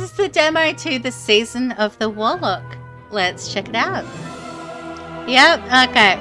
is the demo to the Season of the Warlock. Let's check it out. Yep, okay.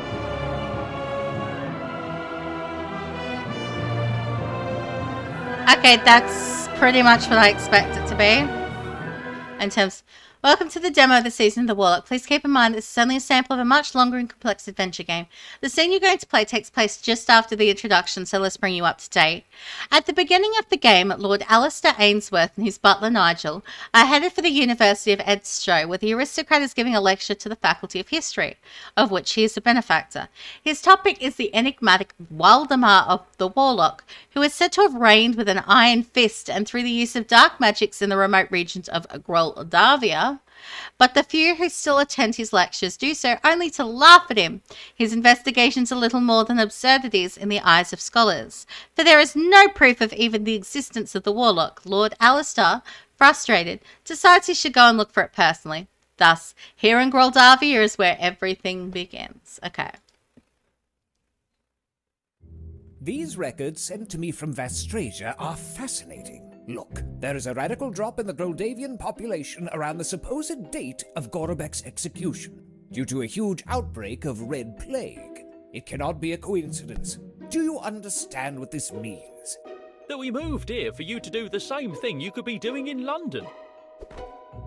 Okay, that's pretty much what I expect it to be. In terms... Welcome to the demo of the Season of the Warlock. Please keep in mind this is only a sample of a much longer and complex adventure game. The scene you're going to play takes place just after the introduction, so let's bring you up to date. At the beginning of the game, Lord Alistair Ainsworth and his butler Nigel are headed for the University of Edstow, where the aristocrat is giving a lecture to the Faculty of History, of which he is a benefactor. His topic is the enigmatic Waldemar of the Warlock, who is said to have reigned with an iron fist and through the use of dark magics in the remote regions of Groldavia. But the few who still attend his lectures do so only to laugh at him. His investigations are little more than absurdities in the eyes of scholars, for there is no proof of even the existence of the Warlock. Lord Alistair, frustrated, decides he should go and look for it personally. Thus, here in Groldavia is where everything begins. Okay. These records sent to me from Vastrasia are fascinating. Look, there is a radical drop in the Groldavian population around the supposed date of Gorobek's execution, due to a huge outbreak of Red Plague. It cannot be a coincidence. Do you understand what this means? That we moved here for you to do the same thing you could be doing in London.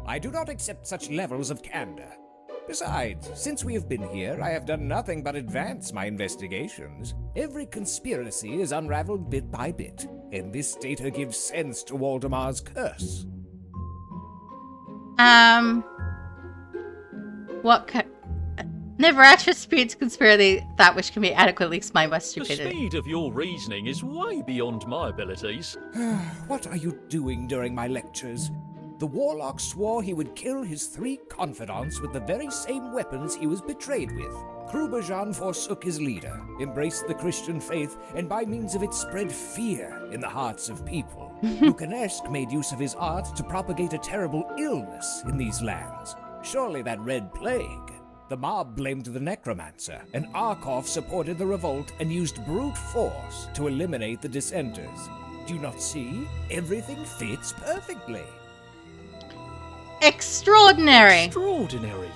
I do not accept such levels of candor. Besides, since we have been here, I have done nothing but advance my investigations. Every conspiracy is unraveled bit by bit, and this data gives sense to Waldemar's curse. Never attribute conspiracy that which can be adequately explained by stupidity. The speed of your reasoning is way beyond my abilities. What are you doing during my lectures? The Warlock swore he would kill his 3 confidants with the very same weapons he was betrayed with. Kruberjan forsook his leader, embraced the Christian faith, and by means of it spread fear in the hearts of people. Lukanesk made use of his art to propagate a terrible illness in these lands. Surely that Red Plague. The mob blamed the necromancer, and Arkov supported the revolt and used brute force to eliminate the dissenters. Do you not see? Everything fits perfectly. Extraordinary. Extraordinary.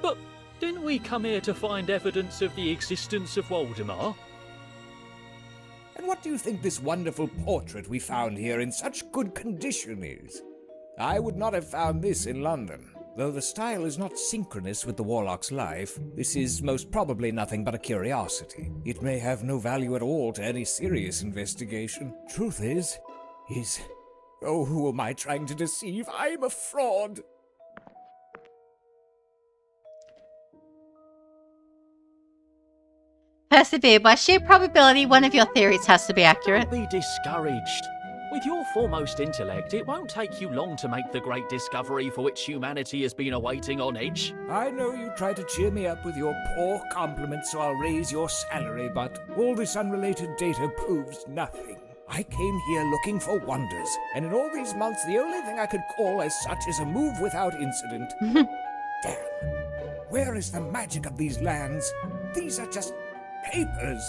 But didn't we come here to find evidence of the existence of Waldemar? And what do you think this wonderful portrait we found here in such good condition is? I would not have found this in London. Though the style is not synchronous with the Warlock's life, this is most probably nothing but a curiosity. It may have no value at all to any serious investigation. Truth is... Oh, who am I trying to deceive? I'm a fraud! Persevere. By sheer probability, one of your theories has to be accurate. Don't be discouraged. With your foremost intellect, it won't take you long to make the great discovery for which humanity has been awaiting on edge. I know you try to cheer me up with your poor compliments so I'll raise your salary, but all this unrelated data proves nothing. I came here looking for wonders, and in all these months the only thing I could call as such is a move without incident. Damn. Where is the magic of these lands? These are just papers.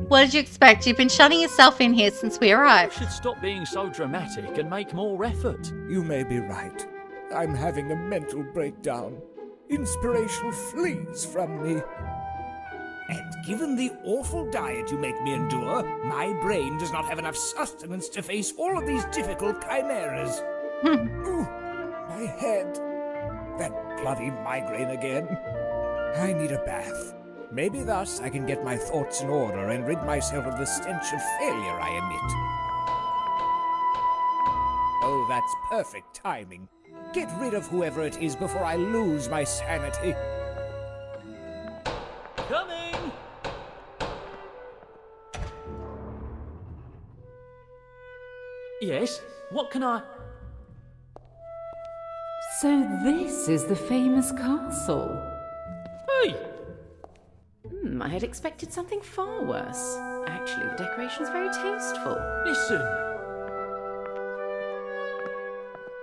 What did you expect? You've been shutting yourself in here since we arrived. You should stop being so dramatic and make more effort. You may be right. I'm having a mental breakdown. Inspiration flees from me. And given the awful diet you make me endure, my brain does not have enough sustenance to face all of these difficult chimeras. Ooh, my head. That bloody migraine again. I need a bath. Maybe thus I can get my thoughts in order and rid myself of the stench of failure I emit. Oh, that's perfect timing. Get rid of whoever it is before I lose my sanity. Coming! Yes? What can I... So this is the famous castle. Hey! I had expected something far worse. Actually, the decoration's very tasteful. Listen.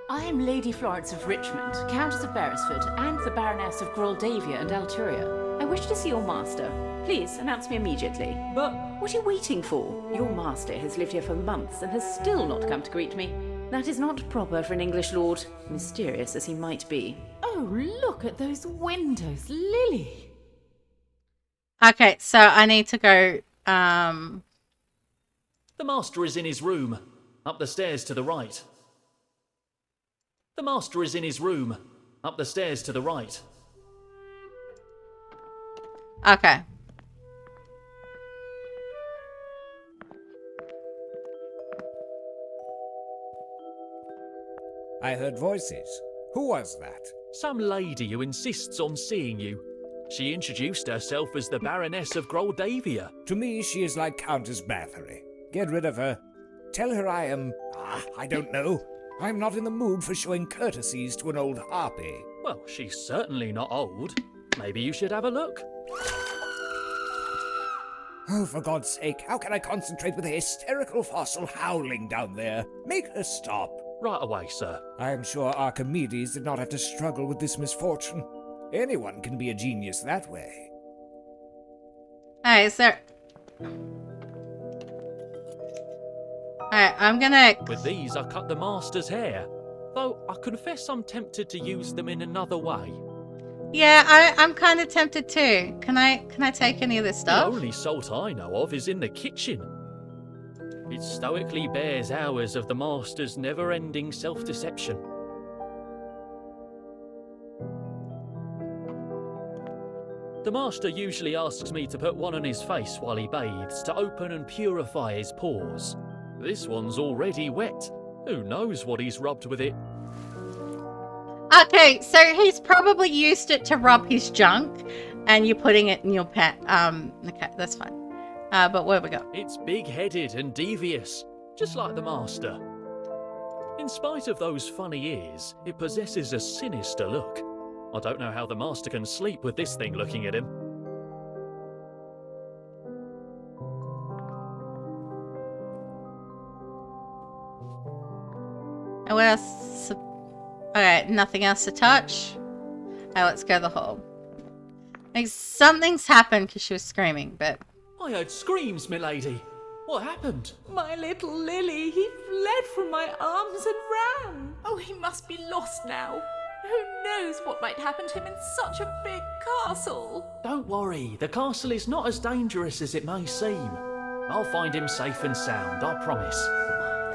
I am Lady Florence of Richmond, Countess of Beresford, and the Baroness of Groldavia and Alturia. I wish to see your master. Please, announce me immediately. But What are you waiting for? Your master has lived here for months and has still not come to greet me. That is not proper for an English lord, mysterious as he might be. Oh, look at those windows, Lily. Okay, so I need to go, the master is in his room, up the stairs to the right. The master is in his room, up the stairs to the right. okay. I heard voices. Who was that? Some lady who insists on seeing you. She introduced herself as the Baroness of Groldavia. To me, she is like Countess Bathory. Get rid of her. Tell her I am... I don't know. I'm not in the mood for showing courtesies to an old harpy. Well, she's certainly not old. Maybe you should have a look. Oh, for God's sake, how can I concentrate with a hysterical fossil howling down there? Make her stop. Right away, sir. I am sure Archimedes did not have to struggle with this misfortune. Anyone can be a genius that way. Alright, so... Alright, I'm gonna... With these, I cut the master's hair. Though I confess I'm tempted to use them in another way. Yeah, I'm kind of tempted too. Can I take any of this The stuff? only salt I know of is in the kitchen. It stoically bears hours of the master's never-ending self-deception. The master usually asks me to put one on his face while he bathes to open and purify his pores. This one's already wet. Who knows what he's rubbed with it? Okay, so he's probably used it to rub his junk, and you're putting it in your pet. Okay, that's fine. But where we go? It's big-headed and devious, just like the master. In spite of those funny ears, it possesses a sinister look. I don't know how the master can sleep with this thing looking at him. And what else? Alright, nothing else to touch. Alright, let's go to the hall. Like, something's happened because she was screaming, but... I heard screams, milady. What happened? My little Lily, he fled from my arms and ran. Oh, he must be lost now. Who knows what might happen to him in such a big castle? Don't worry, the castle is not as dangerous as it may seem. I'll find him safe and sound, I promise.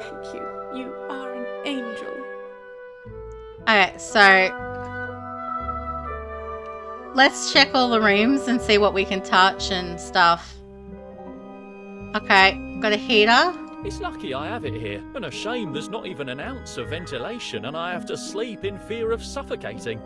Thank you. You are an angel. Alright, so... let's check all the rooms and see what we can touch and stuff. Okay, got a heater. It's lucky I have it here, and a shame there's not even an ounce of ventilation and I have to sleep in fear of suffocating.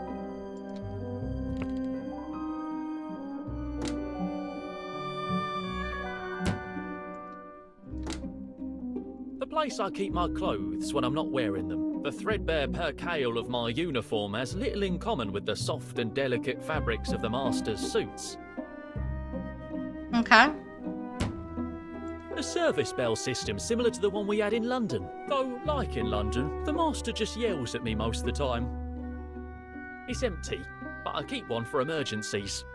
The place I keep my clothes when I'm not wearing them. The threadbare percale of my uniform has little in common with the soft and delicate fabrics of the master's suits. Okay. A service bell system similar to the one we had in London. Though, like in London, the master just yells at me most of the time. It's empty, but I keep one for emergencies.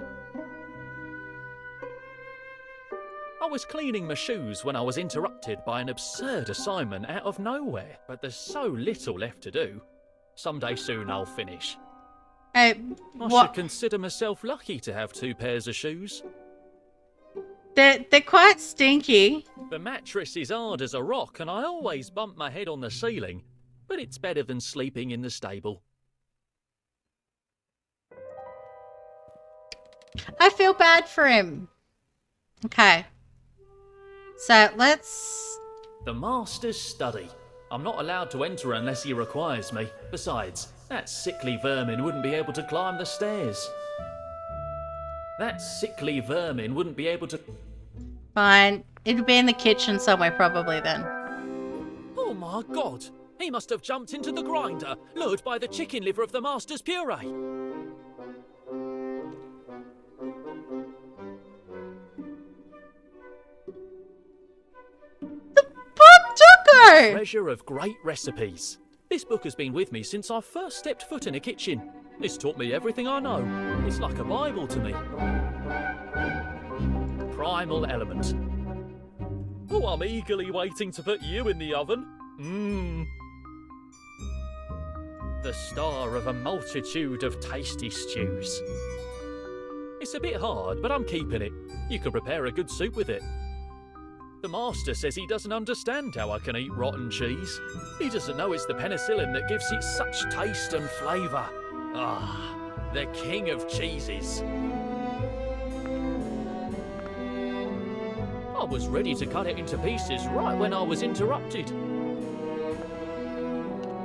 I was cleaning my shoes when I was interrupted by an absurd assignment out of nowhere, but there's so little left to do. Someday soon I'll finish. I should consider myself lucky to have 2 pairs of shoes. They're quite stinky. The mattress is hard as a rock and I always bump my head on the ceiling, but it's better than sleeping in the stable. I feel bad for him. Okay. So, let's... The master's study. I'm not allowed to enter unless he requires me. Besides, that sickly vermin wouldn't be able to climb the stairs. That sickly vermin wouldn't be able to... Fine. It'll be in the kitchen somewhere probably then. Oh my god! He must have jumped into the grinder, lured by the chicken liver of the master's puree. The Pop Choco! Treasure of great recipes. This book has been with me since I first stepped foot in a kitchen. It's taught me everything I know. It's like a Bible to me. Primal element. Oh, I'm eagerly waiting to put you in the oven. The star of a multitude of tasty stews. It's a bit hard, but I'm keeping it. You could prepare a good soup with it. The master says he doesn't understand how I can eat rotten cheese. He doesn't know it's the penicillin that gives it such taste and flavour. Ah, the king of cheeses. I was ready to cut it into pieces right when I was interrupted.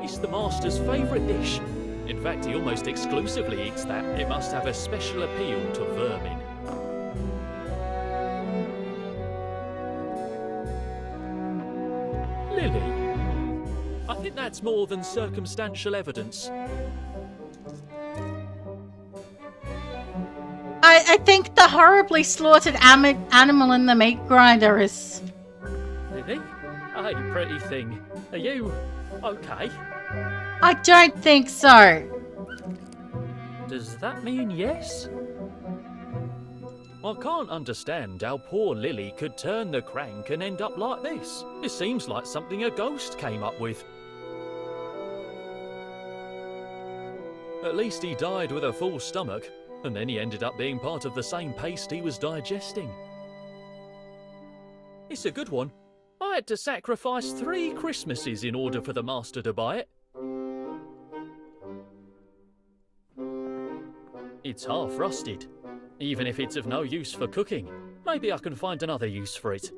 It's the master's favourite dish. In fact, he almost exclusively eats that. It must have a special appeal to vermin. Lily? I think that's more than circumstantial evidence. I think the horribly slaughtered animal in the meat grinder is... Lily? Hey, pretty thing. Are you okay? I don't think so. Does that mean yes? I can't understand how poor Lily could turn the crank and end up like this. It seems like something a ghost came up with. At least he died with a full stomach, and then he ended up being part of the same paste he was digesting. It's a good one. I had to sacrifice 3 Christmases in order for the master to buy it. It's half rusted. Even if it's of no use for cooking, maybe I can find another use for it.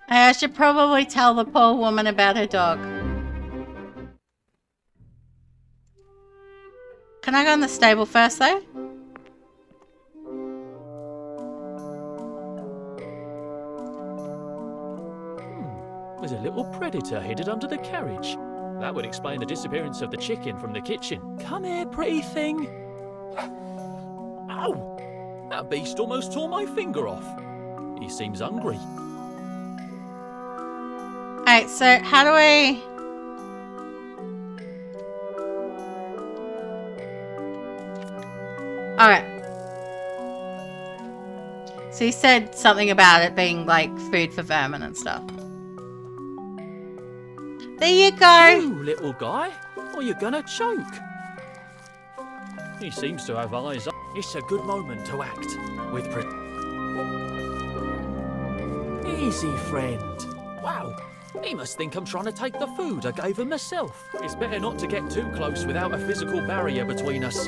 I should probably tell the poor woman about her dog. Can I go in the stable first, though? There's a little predator hidden under the carriage. That would explain the disappearance of the chicken from the kitchen. Come here, pretty thing. Ow! That beast almost tore my finger off. He seems hungry. Alright, so how do I... Alright. So you said something about it being like food for vermin and stuff. There you go! Ooh, little guy, or you're gonna choke. He seems to have eyes up. It's a good moment to act with Easy, friend. Wow, he must think I'm trying to take the food I gave him myself. It's better not to get too close without a physical barrier between us.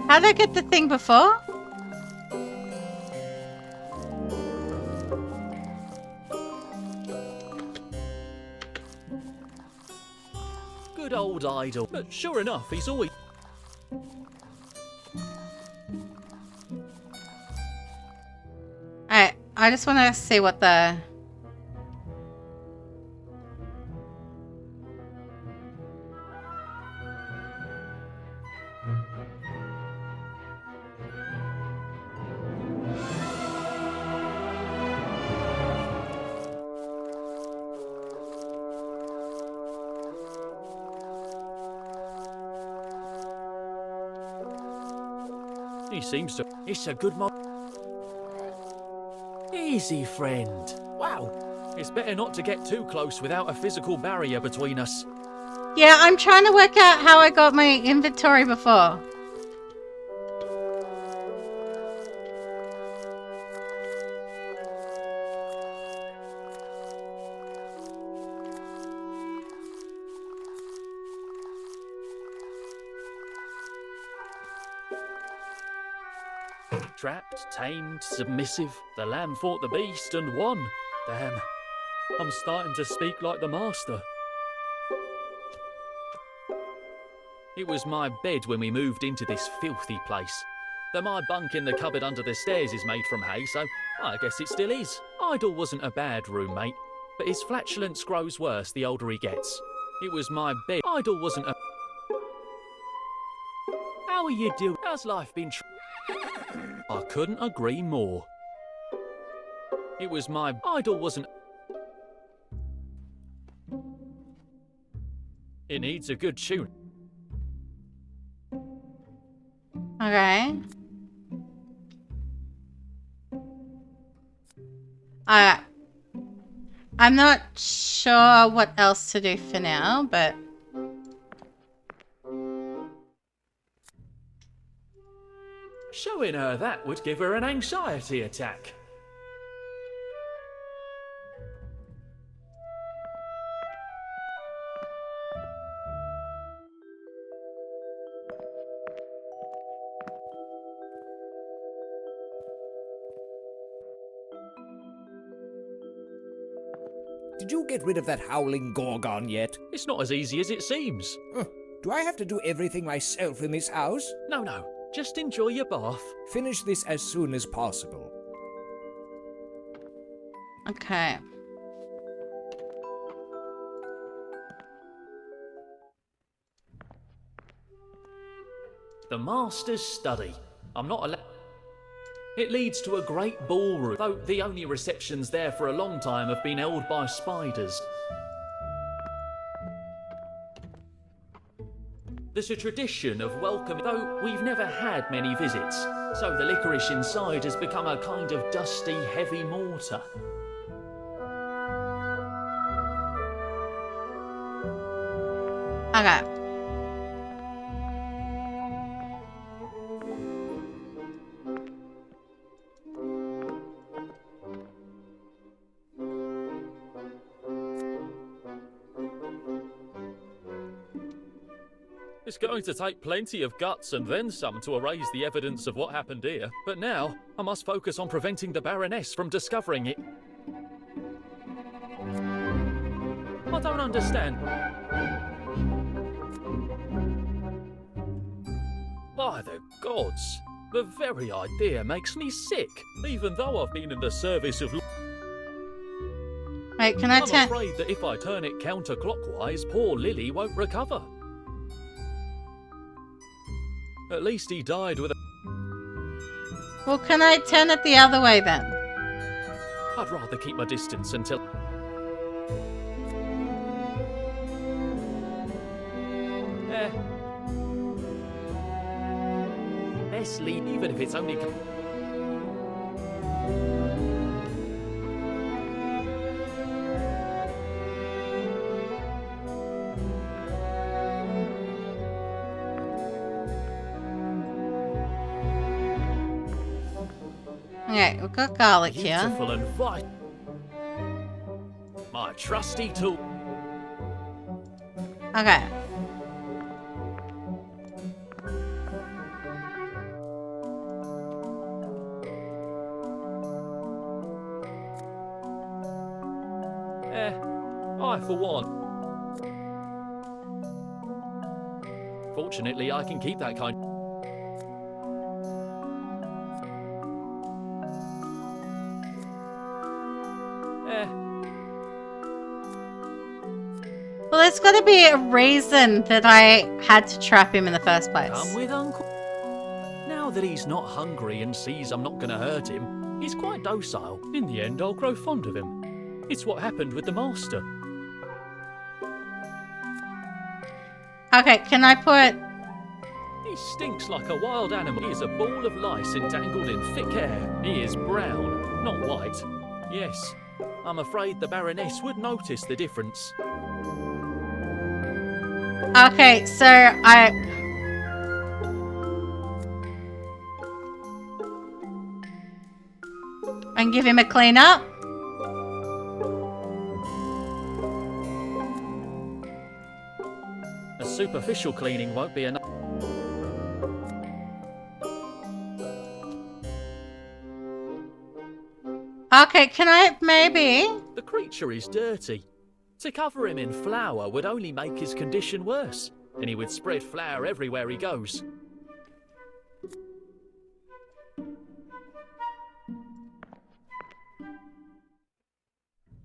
How did I get the thing before? Good old idol. But sure enough, he's always... Alright, I just want to see what the... He seems to... It's a good moment. Easy, friend. Wow. It's better not to get too close without a physical barrier between us. Yeah, I'm trying to work out how I got my inventory before. Trapped, tamed, submissive. The lamb fought the beast and won. Damn. I'm starting to speak like the master. It was my bed when we moved into this filthy place. Though my bunk in the cupboard under the stairs is made from hay, so I guess it still is. Idle wasn't a bad roommate, but his flatulence grows worse the older he gets. It was my bed. Idle wasn't a... How are you doing? How's life been? I couldn't agree more. It was my idol, wasn't. It needs a good tune. Okay. I'm not sure what else to do for now, but... Showing her that would give her an anxiety attack. Did you get rid of that howling Gorgon yet? It's not as easy as it seems. Do I have to do everything myself in this house? No. Just enjoy your bath. Finish this as soon as possible. Okay. The Master's Study. I'm not allowed. It leads to a great ballroom, though the only receptions there for a long time have been held by spiders. There's a tradition of welcoming, though we've never had many visits, so the licorice inside has become a kind of dusty, heavy mortar. Okay. It's going to take plenty of guts and then some to erase the evidence of what happened here, but now I must focus on preventing the Baroness from discovering it. I don't understand. By the gods, the very idea makes me sick, even though I've been in the service of... Wait, can I I'm turn... afraid that if I turn it counterclockwise, poor Lily won't recover. At least he died with a... Well, can I turn it the other way then? I'd rather keep my distance until... Best leave, even if it's only... Okay, we've got garlic here. Beautiful and white. My trusty tool. Okay. I for one. Fortunately, I can keep that kind. Well, there's got to be a reason that I had to trap him in the first place. Come with Uncle. Now that he's not hungry and sees I'm not going to hurt him, he's quite docile. In the end, I'll grow fond of him. It's what happened with the Master. Okay, can I put... He stinks like a wild animal. He is a ball of lice entangled in thick hair. He is brown, not white. Yes, I'm afraid the Baroness would notice the difference. Okay, so and give him a clean up. A superficial cleaning won't be enough. Okay, can I maybe... The creature is dirty. To cover him in flour would only make his condition worse, and he would spread flour everywhere he goes.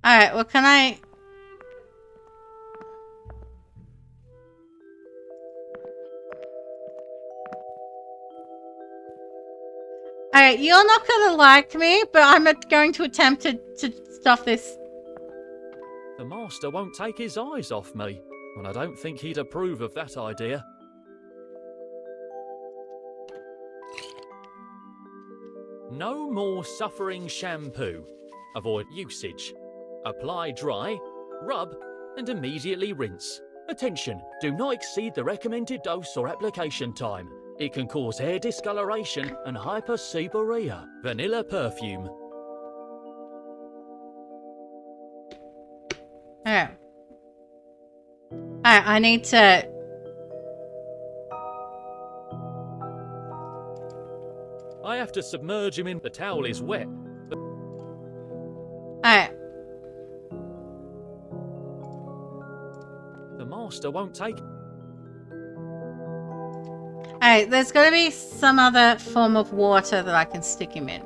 Alright, well, can I... Okay, you're not gonna like me, but I'm going to attempt to stop this. The master won't take his eyes off me, and I don't think he'd approve of that idea. No more suffering shampoo. Avoid usage. Apply dry, rub, and immediately rinse. Attention, do not exceed the recommended dose or application time. It can cause hair discoloration and hyperseborrhea. Vanilla perfume. Okay. Alright, I need to... I have to submerge him in. The towel is wet. Alright. The master won't take. Alright, there's gotta be some other form of water that I can stick him in.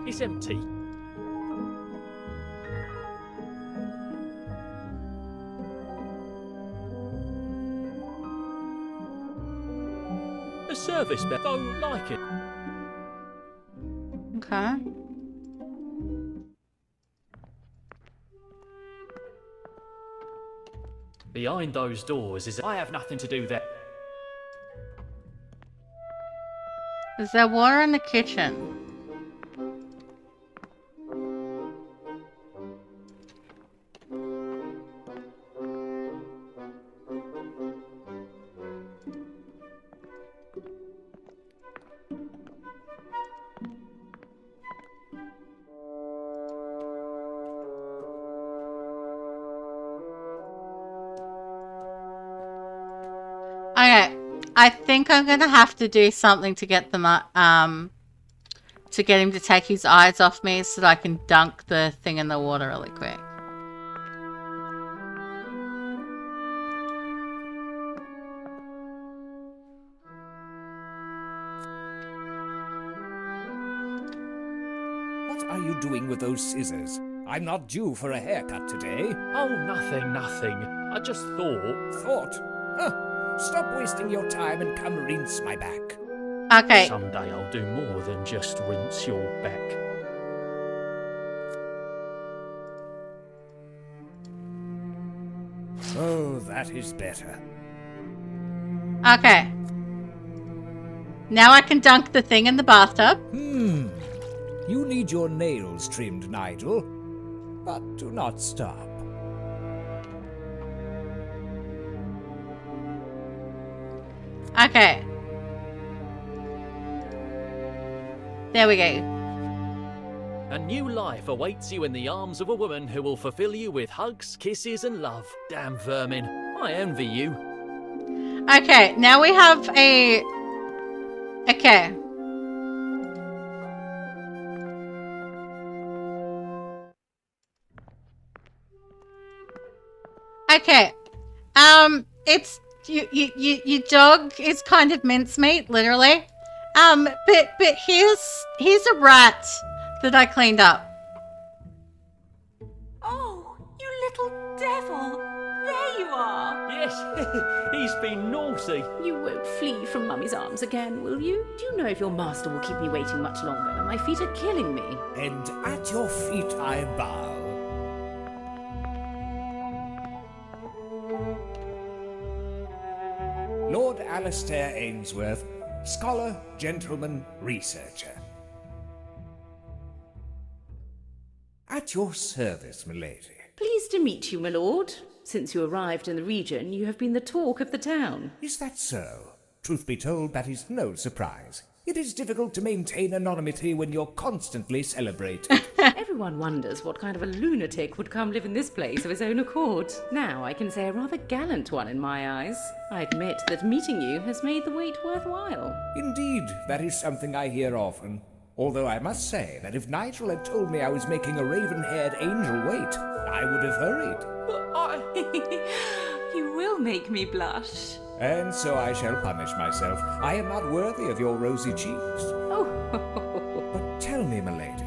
It's empty. A service bell, don't like it. Okay. Behind those doors is. I have nothing to do there. Is there water in the kitchen? Okay, I think I'm gonna have to do something to get them to get him to take his eyes off me so that I can dunk the thing in the water really quick. What are you doing with those scissors? I'm not due for a haircut today. Oh, nothing. I just thought. Thought? Huh. Stop wasting your time and come rinse my back. Okay. Someday I'll do more than just rinse your back. Oh, that is better. Okay. Now I can dunk the thing in the bathtub. You need your nails trimmed, Nigel. But do not stop. Okay. There we go. A new life awaits you in the arms of a woman who will fulfill you with hugs, kisses, and love. Damn vermin. I envy you. Okay, now we have a... Okay. Okay. It's... Your dog is kind of mincemeat, literally. But here's a rat that I cleaned up. Oh, you little devil! There you are! Yes, he's been naughty. You won't flee from Mummy's arms again, will you? Do you know if your master will keep me waiting much longer? My feet are killing me. And at your feet I bow. Lord Alastair Ainsworth, scholar, gentleman, researcher. At your service, milady. Pleased to meet you, my lord. Since you arrived in the region, you have been the talk of the town. Is that so? Truth be told, that is no surprise. It is difficult to maintain anonymity when you're constantly celebrated. Everyone wonders what kind of a lunatic would come live in this place of his own accord. Now I can say a rather gallant one in my eyes. I admit that meeting you has made the wait worthwhile. Indeed, that is something I hear often. Although I must say that if Nigel had told me I was making a raven-haired angel wait, I would have hurried. You will make me blush. And so I shall punish myself. I am not worthy of your rosy cheeks. Oh, But tell me, milady,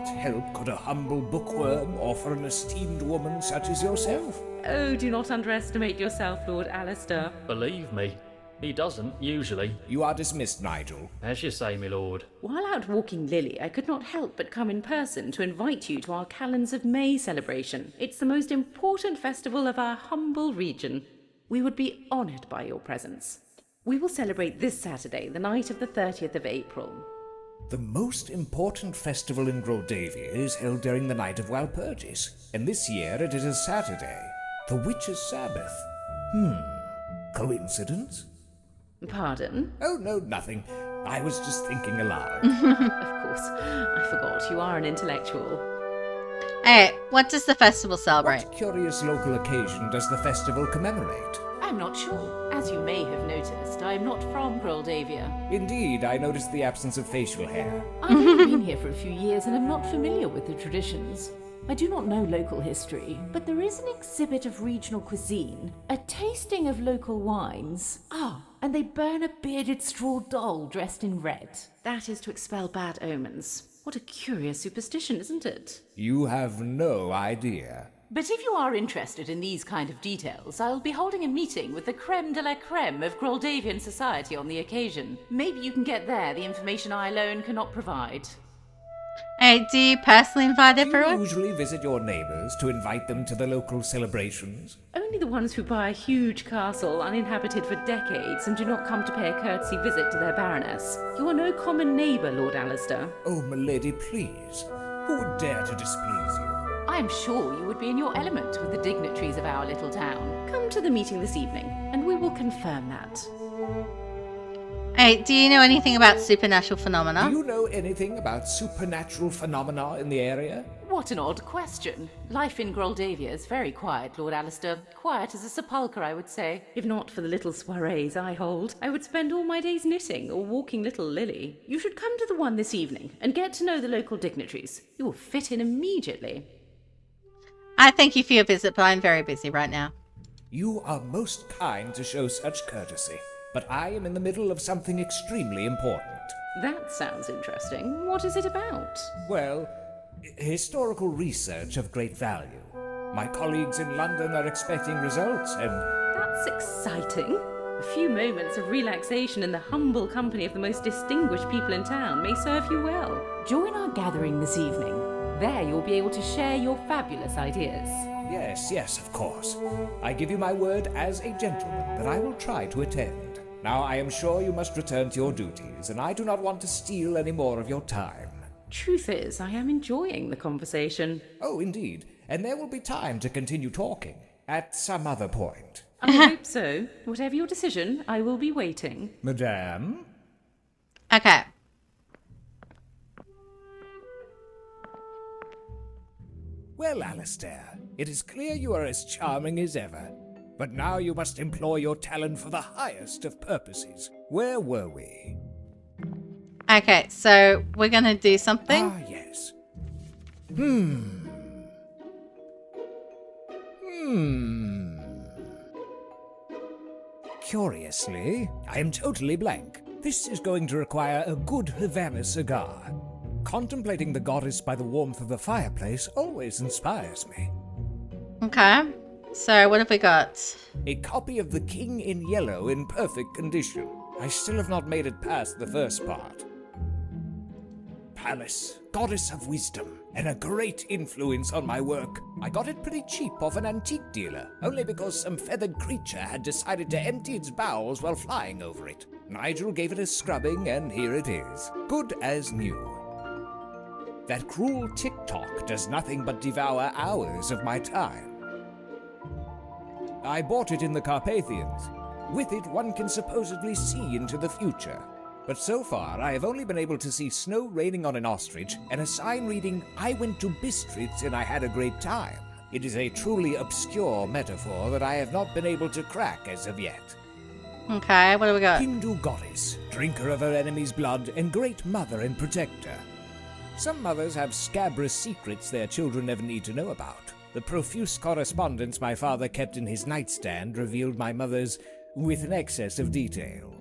what help could a humble bookworm offer an esteemed woman such as yourself? Oh, do not underestimate yourself, Lord Alistair. Believe me, he doesn't, usually. You are dismissed, Nigel. As you say, my lord. While out walking Lily, I could not help but come in person to invite you to our Callans of May celebration. It's the most important festival of our humble region. We would be honoured by your presence. We will celebrate this Saturday, the night of the 30th of April. The most important festival in Groldavia is held during the night of Walpurgis, and this year it is a Saturday, the Witches' Sabbath. Coincidence? Pardon? Oh, no, nothing. I was just thinking aloud. Of course, I forgot you are an intellectual. Alright, what does the festival celebrate? What curious local occasion does the festival commemorate? I'm not sure. As you may have noticed, I am not from Groldavia. Indeed, I noticed the absence of facial hair. I've only been here for a few years and am not familiar with the traditions. I do not know local history, but there is an exhibit of regional cuisine, a tasting of local wines. And they burn a bearded straw doll dressed in red. That is to expel bad omens. What a curious superstition, isn't it? You have no idea. But if you are interested in these kind of details, I'll be holding a meeting with the creme de la creme of Groldavian society on the occasion. Maybe you can get there the information I alone cannot provide. Hey, do you personally invite Do you everyone? usually visit your neighbours to invite them to the local celebrations? Only the ones who buy a huge castle uninhabited for decades and do not come to pay a courtesy visit to their baroness. You are no common neighbour, Lord Alistair. Oh, milady, please. Who would dare to displease you? I am sure you would be in your element with the dignitaries of our little town. Come to the meeting this evening, and we will confirm that. Hey, do you know anything about supernatural Do phenomena? you know anything about supernatural phenomena in the area? What an odd question. Life in Groldavia is very quiet, Lord Alistair. Quiet as a sepulchre, I would say. If not for the little soirees I hold, I would spend all my days knitting or walking little Lily. You should come to the one this evening and get to know the local dignitaries. You will fit in immediately. I thank you for your visit, but I'm very busy right now. You are most kind to show such courtesy, but I am in the middle of something extremely important. That sounds interesting. What is it about? Well, historical research of great value. My colleagues in London are expecting results, and That's exciting. A few moments of relaxation in the humble company of the most distinguished people in town may serve you well. Join our gathering this evening. There you'll be able to share your fabulous ideas. yes, of course. I give you my word as a gentleman that I will try to attend. Now, I am sure you must return to your duties, and I do not want to steal any more of your time. Truth is, I am enjoying the conversation. Oh, indeed, and there will be time to continue talking at some other point. I hope so. Whatever your decision, I will be waiting. Madame? Okay. Well, Alistair, it is clear you are as charming as ever. But now you must employ your talent for the highest of purposes. Where were we? Okay, so we're gonna do something. Ah, yes. Curiously, I am totally blank. This is going to require a good Havana cigar. Contemplating the goddess by the warmth of the fireplace always inspires me. Okay. So what have we got? A copy of The King in Yellow in perfect condition. I still have not made it past the first part. Pallas, goddess of wisdom, and a great influence on my work. I got it pretty cheap off an antique dealer, only because some feathered creature had decided to empty its bowels while flying over it. Nigel gave it a scrubbing, and here it is, good as new. That cruel TikTok does nothing but devour hours of my time. I bought it in the Carpathians. With it, one can supposedly see into the future. But so far, I have only been able to see snow raining on an ostrich and a sign reading, "I went to Bistritz and I had a great time." It is a truly obscure metaphor that I have not been able to crack as of yet. Okay, what do we got? Hindu goddess, drinker of her enemy's blood, and great mother and protector. Some mothers have scabrous secrets their children never need to know about. The profuse correspondence my father kept in his nightstand revealed my mother's with an excess of detail.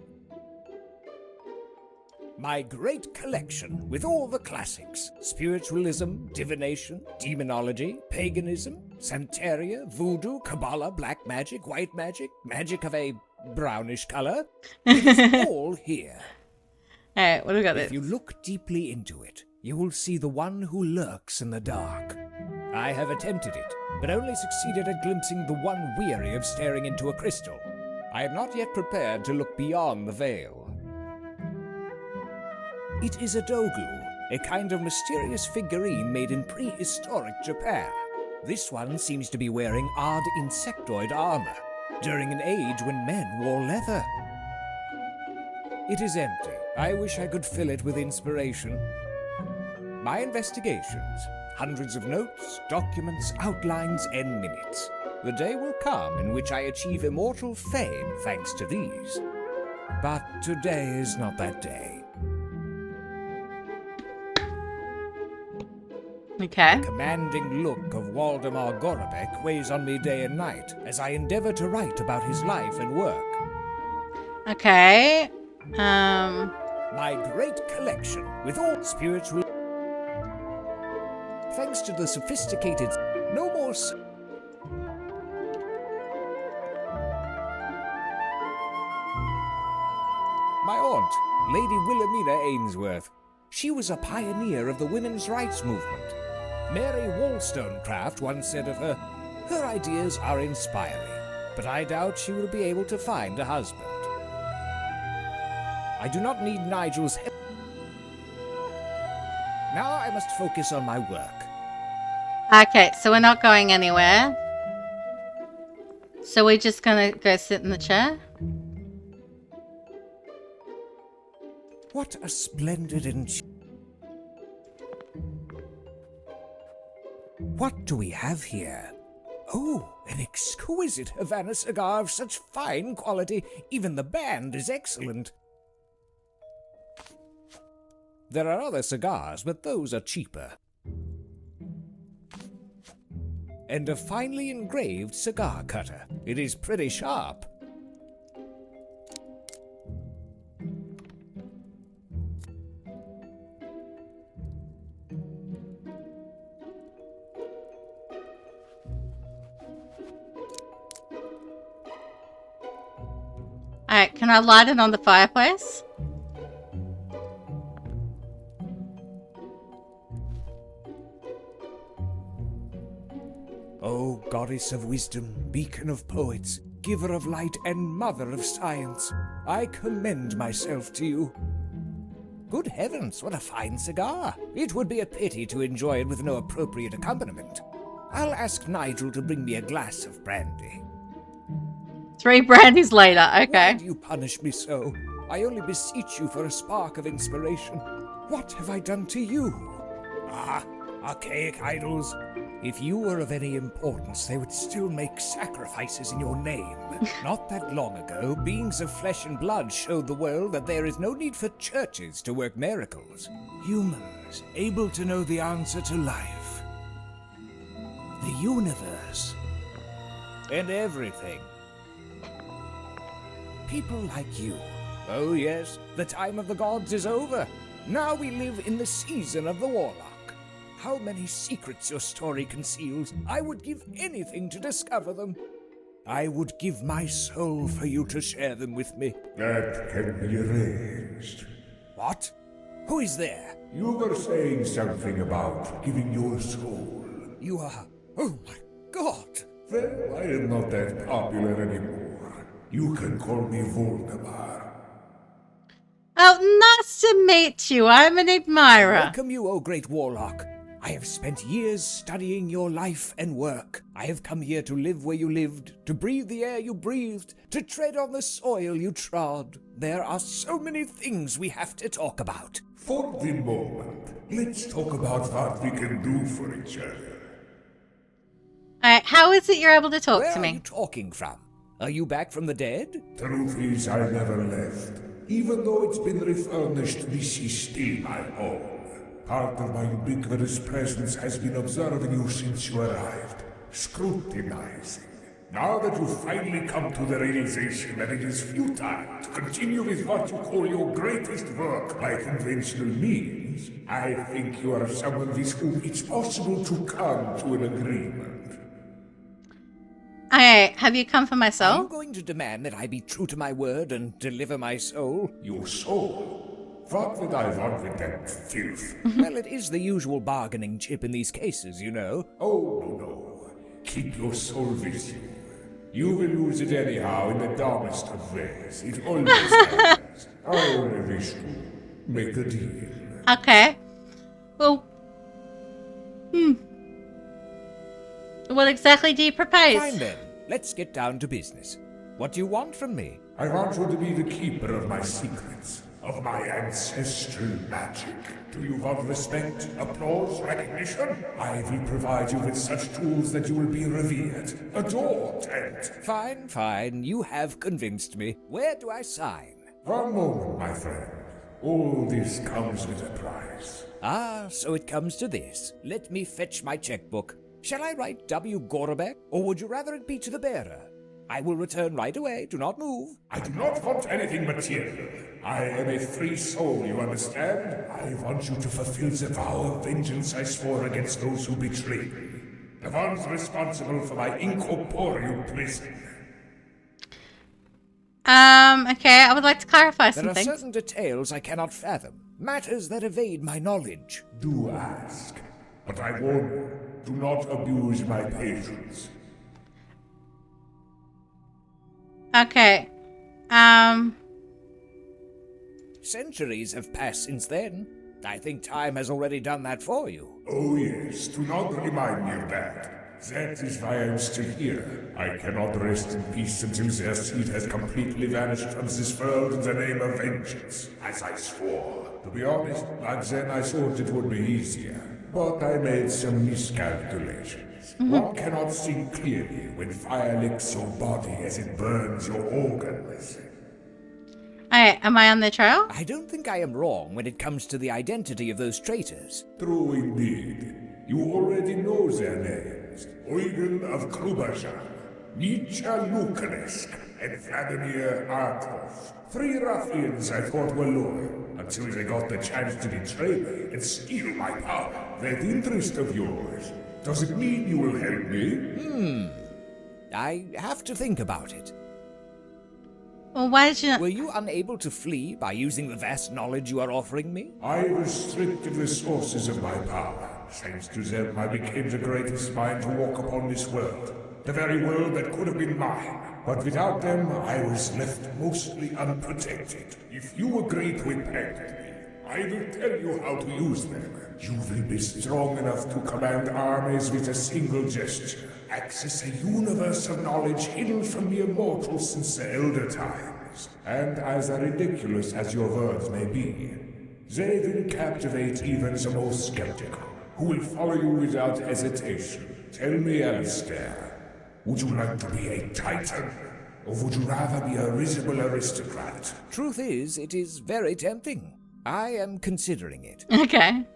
My great collection with all the classics. Spiritualism, divination, demonology, paganism, Santeria, voodoo, Kabbalah, black magic, white magic, magic of a brownish color. It's all here. Alright, what do we got If this? you look deeply into it, you will see the one who lurks in the dark. I have attempted it, but only succeeded at glimpsing the one weary of staring into a crystal. I am not yet prepared to look beyond the veil. It is a dogu, a kind of mysterious figurine made in prehistoric Japan. This one seems to be wearing odd insectoid armor, during an age when men wore leather. It is empty. I wish I could fill it with inspiration. My investigations, hundreds of notes, documents, outlines, and minutes. The day will come in which I achieve immortal fame thanks to these. But today is not that day. Okay. The commanding look of Waldemar Gorobek weighs on me day and night as I endeavor to write about his life and work. Okay. My great collection with all spiritual... Thanks to the sophisticated... No more... My aunt, Lady Wilhelmina Ainsworth. She was a pioneer of the women's rights movement. Mary Wollstonecraft once said of her, "Her ideas are inspiring, but I doubt she will be able to find a husband." I do not need Nigel's help. Now I must focus on my work. Okay, so we're not going anywhere. So we're just gonna go sit in the chair? What a splendid and... What do we have here? Oh, an exquisite Havana cigar of such fine quality, even the band is excellent. There are other cigars, but those are cheaper. And a finely engraved cigar cutter. It is pretty sharp. Alright, can I light it on the fireplace? O goddess of wisdom, beacon of poets, giver of light and mother of science, I commend myself to you. Good heavens, what a fine cigar! It would be a pity to enjoy it with no appropriate accompaniment. I'll ask Nigel to bring me a glass of brandy. 3 brandies later, Why okay. do you punish me so? I only beseech you for a spark of inspiration. What have I done to you? Ah, archaic idols. If you were of any importance, they would still make sacrifices in your name. Not that long ago, beings of flesh and blood showed the world that there is no need for churches to work miracles. Humans, able to know the answer to life, the universe, and everything. People like you. Oh yes, the time of the gods is over. Now we live in the season of the Warlock. How many secrets your story conceals. I would give anything to discover them. I would give my soul for you to share them with me. That can be arranged. What? Who is there? You were saying something about giving your soul. You are... Oh my God! Well, I am not that popular anymore. You can call me Voldemar. Oh, nice to meet you. I'm an admirer. Welcome you, O great Warlock. I have spent years studying your life and work. I have come here to live where you lived, to breathe the air you breathed, to tread on the soil you trod. There are so many things we have to talk about. For the moment, let's talk about what we can do for each other. Alright, how is it you're able to talk Where to are me? you talking from? Are you back from the dead? Truth is, I never left. Even though it's been refurnished, this is still my home. Part of my ubiquitous presence has been observing you since you arrived, scrutinizing. Now that you've finally come to the realization that it is futile to continue with what you call your greatest work by conventional means, I think you are someone with whom it's possible to come to an agreement. Okay, have you come for my Are you soul? going to demand that I be true to my word and deliver my soul? Your soul? What would I want with that filth? Well, it is the usual bargaining chip in these cases, you know. Oh, no. Keep your soul with you. You will lose it anyhow in the dumbest of ways. It always happens. I only wish to make a deal. Okay. Well, what exactly do you propose? Fine then, let's get down to business. What do you want from me? I want you to be the keeper of my secrets, of my ancestral magic. Do you want respect, applause, recognition? I will provide you with such tools that you will be revered, adored, and... Fine, fine, you have convinced me. Where do I sign? One moment, my friend. All this comes with a price. Ah, so it comes to this. Let me fetch my checkbook. Shall I write W. Gorobek, or would you rather it be to the bearer? I will return right away. Do not move. I do not want anything material. I am a free soul, you understand? I want you to fulfill the vow of vengeance I swore against those who betrayed me. The ones responsible for my incorporeal prison. Okay, I would like to clarify There some are things. certain details I cannot fathom. Matters that evade my knowledge. Do ask. But I warn you, do not abuse my patience. Okay. Centuries have passed since then. I think time has already done that for you. Oh yes, do not remind me of that. That is why I am still here. I cannot rest in peace until their seed has completely vanished from this world in the name of vengeance, as I swore. To be honest, back then I thought it would be easier, but I made some miscalculations. One cannot think clearly when fire licks your body as it burns your organs. Alright, am I on the trail? I don't think I am wrong when it comes to the identity of those traitors. True indeed. You already know their names. Eugen of Kruberjan, Nigel Lukanesk, and Vladimir Arkov. 3 ruffians I thought were loyal, until they got the chance to betray me and steal my power. That interest of yours, does it mean you will help me? I have to think about it. Well, why did you not... Were you unable to flee by using the vast knowledge you are offering me? I restricted the sources of my power. Thanks to them, I became the greatest mind to walk upon this world. The very world that could have been mine. But without them, I was left mostly unprotected. If you agree to impact me, I will tell you how to use them. You will be strong enough to command armies with a single gesture. Access a universe of knowledge hidden from the immortals since the Elder Times. And as ridiculous as your words may be, they will captivate even the most skeptical, who will follow you without hesitation. Tell me, Alistair, would you like to be a titan? Or would you rather be a risible aristocrat? Truth is, it is very tempting. I am considering it. Okay.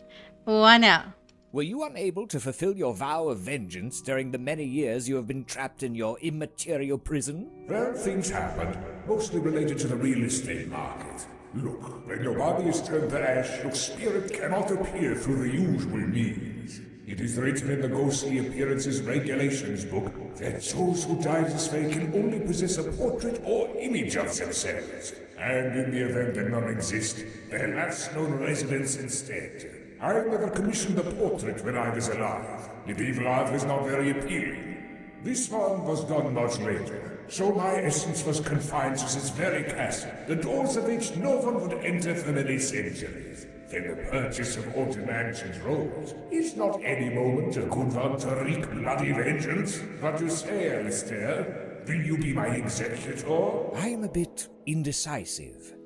Why not? Were you unable to fulfill your vow of vengeance during the many years you have been trapped in your immaterial prison? Well, things happened, mostly related to the real estate market. Look, when your body is turned to ash, your spirit cannot appear through the usual means. It is written in the Ghostly Appearances Regulations book that those who die this way can only possess a portrait or image of themselves. And in the event that none exist, their last known residence instead. I never commissioned a portrait when I was alive. Medieval art was not very appealing. This one was done much later, so my essence was confined to this very castle, the doors of which no one would enter for many centuries. Then the purchase of haunted mansions rose. Is not any moment a good one to wreak bloody vengeance? What you say, Alistair? Will you be my executor? I am a bit indecisive.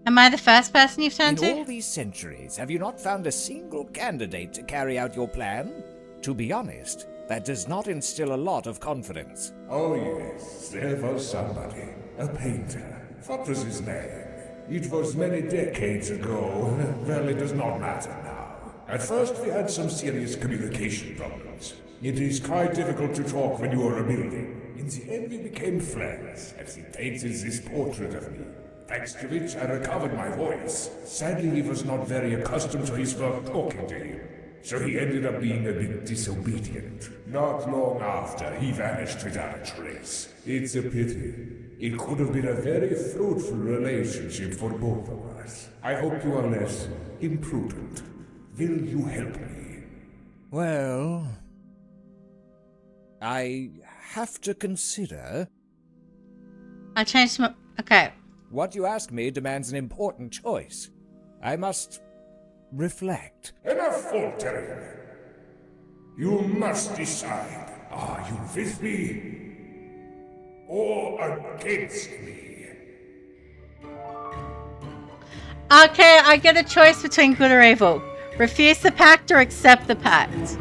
Am I the first person you've turned In to? all these centuries, have you not found a single candidate to carry out your plan? To be honest, that does not instill a lot of confidence. Oh yes, there was somebody. A painter. What was his name? It was many decades ago. Well, it does not matter now. At first we had some serious communication problems. It is quite difficult to talk when you are a building. In the end we became friends, as he painted this portrait of me. Thanks to which I recovered my voice. Sadly, he was not very accustomed to his work talking to him, so he ended up being a bit disobedient. Not long after, he vanished without a trace. It's a pity. It could have been a very fruitful relationship for both of us. I hope you are less imprudent. Will you help me? Well, I have to consider. I changed my... Okay. What you ask me demands an important choice. I must reflect. Enough faltering. You must decide. Are you with me or against me? Okay, I get a choice between good or evil. Refuse the pact or accept the pact.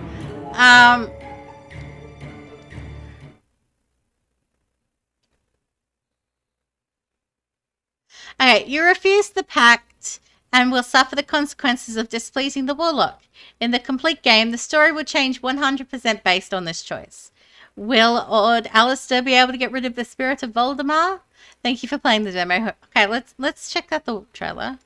Okay, you refuse the pact and will suffer the consequences of displeasing the Warlock. In the complete game, the story will change 100% based on this choice. Will Ord Alistair be able to get rid of the spirit of Voldemar? Thank you for playing the demo. Okay, let's check out the trailer.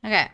Okay.